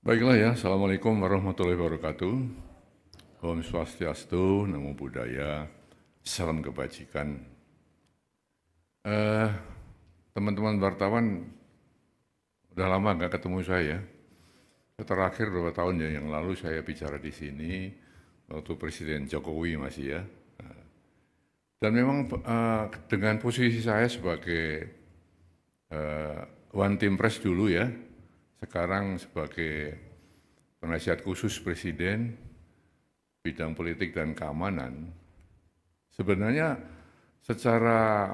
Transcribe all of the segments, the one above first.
Baiklah ya, Assalamualaikum warahmatullahi wabarakatuh. Om Swastiastu, Namo Buddhaya, salam kebajikan. Eh, Teman-teman wartawan, udah lama nggak ketemu saya. Terakhir beberapa tahun ya yang lalu saya bicara di sini, waktu Presiden Jokowi masih ya. Dan memang dengan posisi saya sebagai One Team Press dulu ya, sekarang sebagai penasihat khusus Presiden bidang politik dan keamanan, sebenarnya secara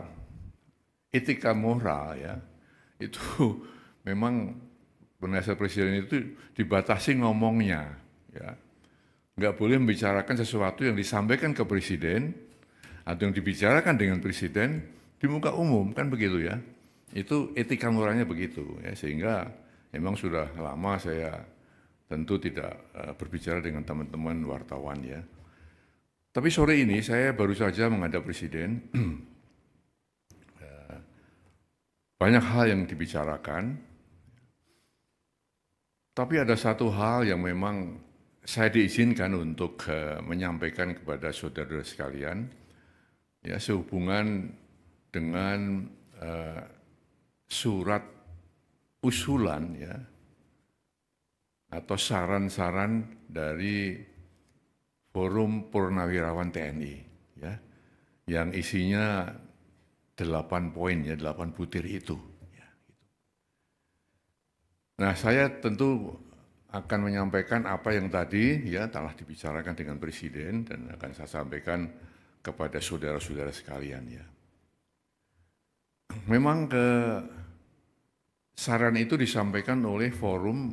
etika moral ya, itu memang penasihat presiden itu dibatasi ngomongnya, ya. Nggak boleh membicarakan sesuatu yang disampaikan ke presiden atau yang dibicarakan dengan presiden di muka umum, kan begitu ya. Itu etika moralnya begitu ya, sehingga memang sudah lama saya tentu tidak berbicara dengan teman-teman wartawan ya. Tapi sore ini saya baru saja menghadap presiden. Banyak hal yang dibicarakan, tapi ada satu hal yang memang saya diizinkan untuk menyampaikan kepada saudara sekalian, ya, sehubungan dengan surat usulan ya, atau saran-saran dari Forum Purnawirawan TNI, ya, yang isinya 8 poin ya, 8 butir itu. Ya, gitu. Nah, saya tentu akan menyampaikan apa yang tadi ya telah dibicarakan dengan Presiden dan akan saya sampaikan kepada saudara-saudara sekalian ya. Memang saran itu disampaikan oleh forum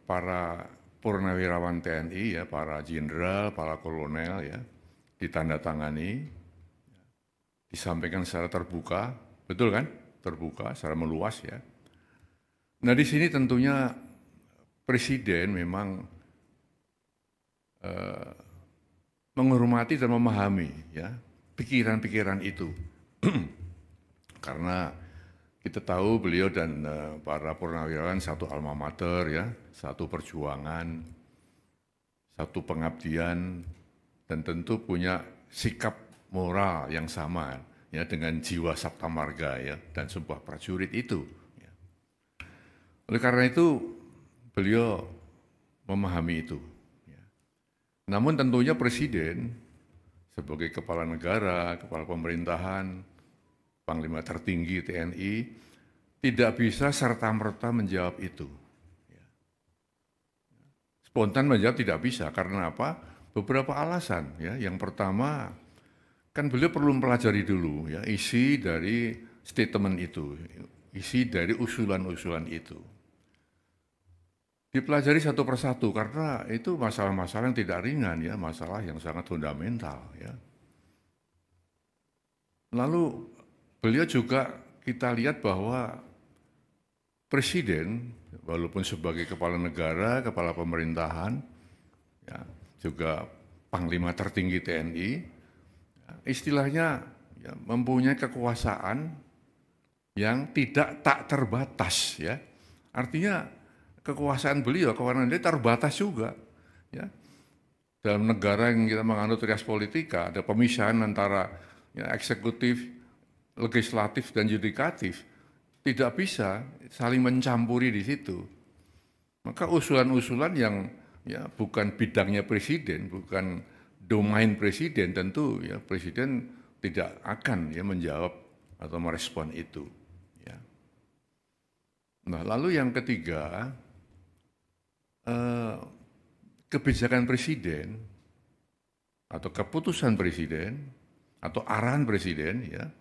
para purnawirawan TNI ya, para jenderal, para kolonel ya, ditandatangani, disampaikan secara terbuka, betul kan? Terbuka, secara meluas ya. Nah di sini tentunya Presiden memang menghormati dan memahami ya pikiran-pikiran itu, karena kita tahu beliau dan para purnawirawan satu alma mater ya, satu perjuangan, satu pengabdian, dan tentu punya sikap moral yang sama ya dengan jiwa Sabta Marga ya dan sebuah prajurit itu. Ya. Oleh karena itu beliau memahami itu. Ya. Namun tentunya Presiden sebagai kepala negara, kepala pemerintahan, Panglima tertinggi TNI tidak bisa serta-merta menjawab itu. Ya. Spontan menjawab tidak bisa karena apa? Beberapa alasan ya. Yang pertama, kan beliau perlu mempelajari dulu ya isi dari statement itu, isi dari usulan-usulan itu. Dipelajari satu persatu karena itu masalah-masalah yang tidak ringan ya, masalah yang sangat fundamental ya. Lalu beliau juga kita lihat bahwa Presiden walaupun sebagai kepala negara, kepala pemerintahan, ya, juga Panglima tertinggi TNI, istilahnya ya, mempunyai kekuasaan yang tak terbatas ya. Artinya kekuasaan beliau, kewenangan dia terbatas juga ya. Dalam negara yang kita menganut rias politika, ada pemisahan antara ya, eksekutif, legislatif dan yudikatif. Tidak bisa saling mencampuri di situ. Maka usulan-usulan yang ya bukan bidangnya presiden, bukan domain presiden, tentu ya presiden tidak akan ya menjawab atau merespon itu. Ya. Nah, lalu yang ketiga, kebijakan presiden atau keputusan presiden atau arahan presiden ya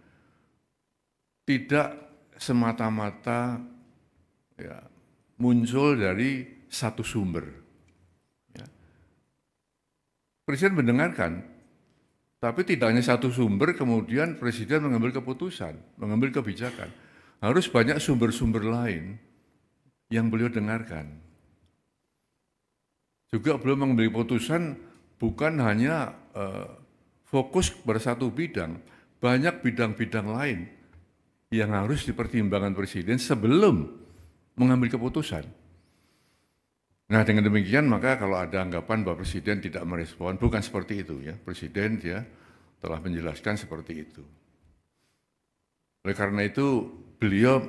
tidak semata-mata ya, muncul dari satu sumber. Ya. Presiden mendengarkan, tapi tidak hanya satu sumber, kemudian Presiden mengambil keputusan, mengambil kebijakan. Harus banyak sumber-sumber lain yang beliau dengarkan. Juga beliau mengambil keputusan bukan hanya fokus pada satu bidang, banyak bidang-bidang lain yang harus dipertimbangkan Presiden sebelum mengambil keputusan. Nah, dengan demikian maka kalau ada anggapan bahwa Presiden tidak merespon, bukan seperti itu ya. Presiden dia telah menjelaskan seperti itu. Oleh karena itu beliau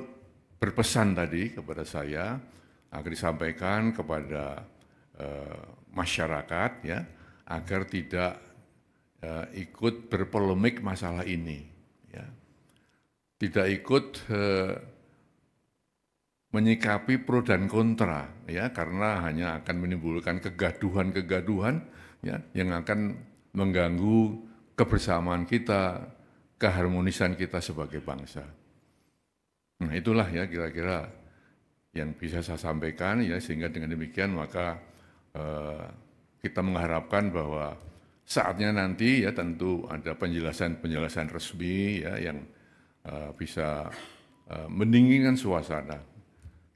berpesan tadi kepada saya agar disampaikan kepada masyarakat ya agar tidak ikut berpolemik masalah ini, ya. Tidak ikut menyikapi pro dan kontra, ya, karena hanya akan menimbulkan kegaduhan-kegaduhan, ya, yang akan mengganggu kebersamaan kita, keharmonisan kita sebagai bangsa. Nah, itulah ya kira-kira yang bisa saya sampaikan, ya, sehingga dengan demikian maka kita mengharapkan bahwa saatnya nanti ya tentu ada penjelasan-penjelasan resmi ya yang bisa mendinginkan suasana.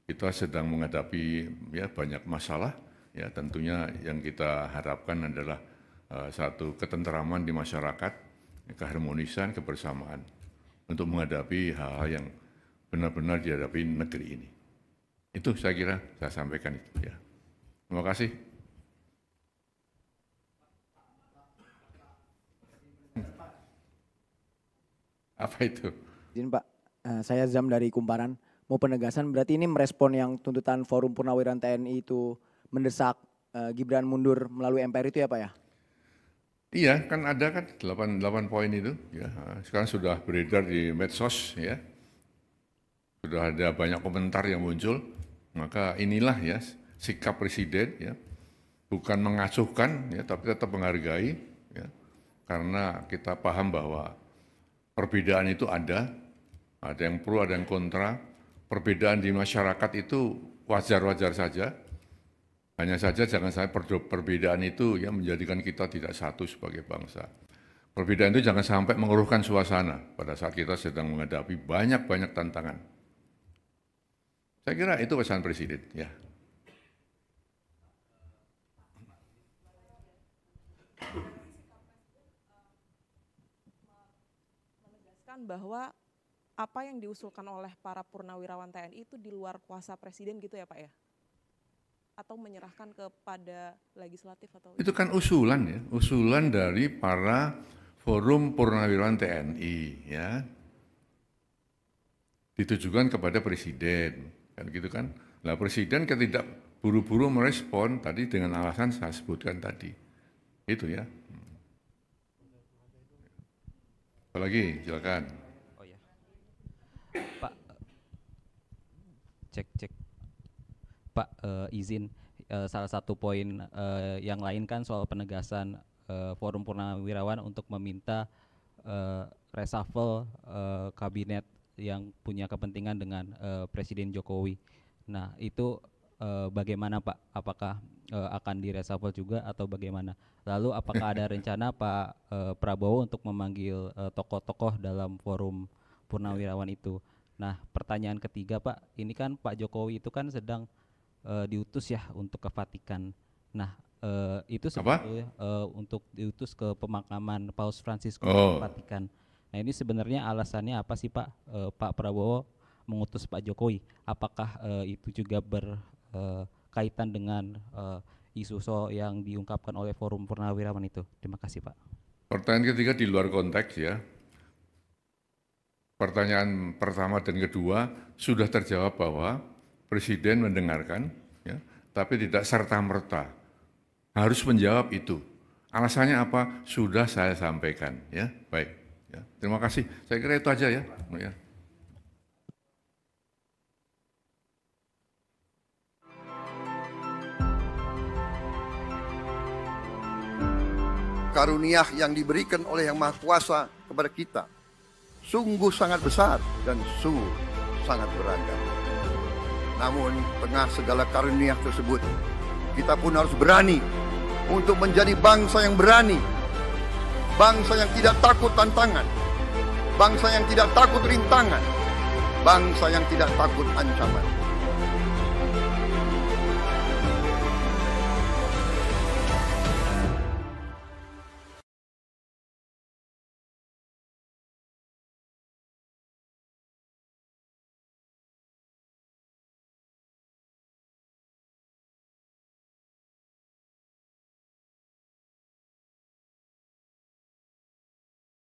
Kita sedang menghadapi ya banyak masalah ya, tentunya yang kita harapkan adalah satu ketentraman di masyarakat, keharmonisan, kebersamaan untuk menghadapi hal-hal yang benar-benar dihadapi negeri ini. Itu saya kira saya sampaikan itu ya. Terima kasih. Apa itu? Izin Pak, saya Zam dari Kumparan. Mau penegasan berarti ini merespon yang tuntutan Forum Purnawirawan TNI itu mendesak Gibran mundur melalui MPR itu ya Pak ya? Iya, kan ada kan 8 poin itu ya. Sekarang sudah beredar di medsos ya. Sudah ada banyak komentar yang muncul. Maka inilah ya sikap Presiden ya. Bukan mengacuhkan ya, tapi tetap menghargai ya. Karena kita paham bahwa perbedaan itu ada yang pro, ada yang kontra. Perbedaan di masyarakat itu wajar-wajar saja. Hanya saja jangan sampai perbedaan itu ya menjadikan kita tidak satu sebagai bangsa. Perbedaan itu jangan sampai mengeruhkan suasana pada saat kita sedang menghadapi banyak-banyak tantangan. Saya kira itu pesan Presiden ya. Bahwa apa yang diusulkan oleh para purnawirawan TNI itu di luar kuasa Presiden gitu ya Pak ya? Atau menyerahkan kepada legislatif atau? Itu kan usulan ya, usulan dari para Forum Purnawirawan TNI ya. Ditujukan kepada Presiden, kan gitu kan. Nah Presiden tidak buru-buru merespon tadi dengan alasan saya sebutkan tadi. Itu ya. Apalagi, silakan. Oh ya, Pak, cek. Pak, izin salah satu poin yang lain kan soal penegasan Forum Purnawirawan untuk meminta reshuffle kabinet yang punya kepentingan dengan Presiden Jokowi. Nah, itu bagaimana Pak? Apakah akan direshuffle juga atau bagaimana? Lalu apakah ada rencana Pak Prabowo untuk memanggil tokoh-tokoh dalam Forum Purnawirawan itu? Nah, pertanyaan ketiga Pak, ini kan Pak Jokowi itu kan sedang diutus ya untuk ke Vatikan. Nah, itu sebetulnya untuk diutus ke pemakaman Paus Franciscus ke Vatikan. Nah, ini sebenarnya alasannya apa sih Pak? Pak Prabowo mengutus Pak Jokowi. Apakah itu juga berkaitan dengan isu yang diungkapkan oleh Forum Purnawirawan itu? Terima kasih Pak. Pertanyaan ketiga di luar konteks ya. Pertanyaan pertama dan kedua sudah terjawab bahwa Presiden mendengarkan, ya, tapi tidak serta-merta harus menjawab itu. Alasannya apa? Sudah saya sampaikan, ya. Baik, ya. Terima kasih. Saya kira itu aja ya. Karunia yang diberikan oleh Yang Maha Kuasa kepada kita sungguh sangat besar dan sungguh sangat beragam. Namun tengah segala karunia tersebut, kita pun harus berani untuk menjadi bangsa yang berani, bangsa yang tidak takut tantangan, bangsa yang tidak takut rintangan, bangsa yang tidak takut ancaman.